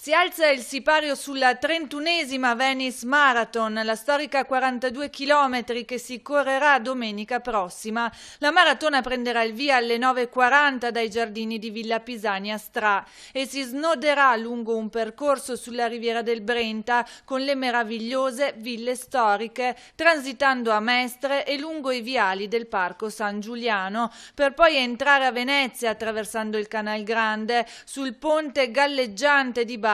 Si alza il sipario sulla 31esima Venice Marathon, la storica 42 km che si correrà domenica prossima. La maratona prenderà il via alle 9:40 dai giardini di Villa Pisani a Stra e si snoderà lungo un percorso sulla riviera del Brenta con le meravigliose ville storiche, transitando a Mestre e lungo i viali del Parco San Giuliano, per poi entrare a Venezia attraversando il Canal Grande sul ponte galleggiante di barche,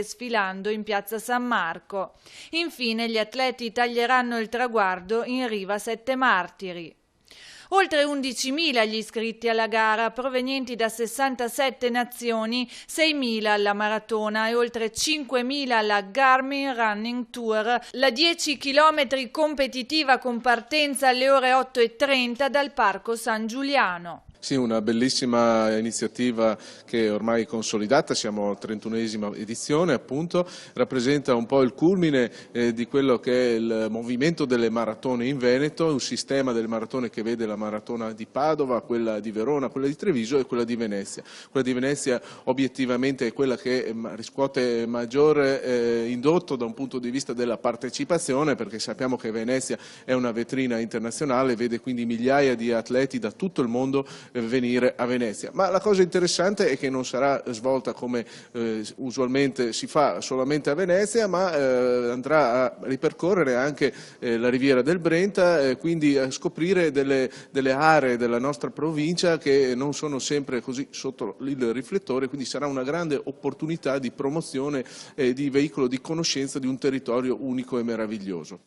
sfilando in piazza San Marco. Infine gli atleti taglieranno il traguardo in riva Sette Martiri. Oltre 11.000 gli iscritti alla gara, provenienti da 67 nazioni, 6.000 alla maratona e oltre 5.000 alla Garmin Running Tour, la 10 km competitiva con partenza alle ore 8:30 dal Parco San Giuliano. Sì, una bellissima iniziativa che è ormai consolidata, siamo alla 31esima edizione appunto, rappresenta un po' il culmine di quello che è il movimento delle maratone in Veneto, un sistema delle maratone che vede la maratona di Padova, quella di Verona, quella di Treviso e quella di Venezia. Quella di Venezia obiettivamente è quella che riscuote maggiore indotto da un punto di vista della partecipazione, perché sappiamo che Venezia è una vetrina internazionale, vede quindi migliaia di atleti da tutto il mondo venire a Venezia. Ma la cosa interessante è che non sarà svolta come usualmente si fa solamente a Venezia, ma andrà a ripercorrere anche la riviera del Brenta, quindi a scoprire delle aree della nostra provincia che non sono sempre così sotto il riflettore, quindi sarà una grande opportunità di promozione e di veicolo di conoscenza di un territorio unico e meraviglioso.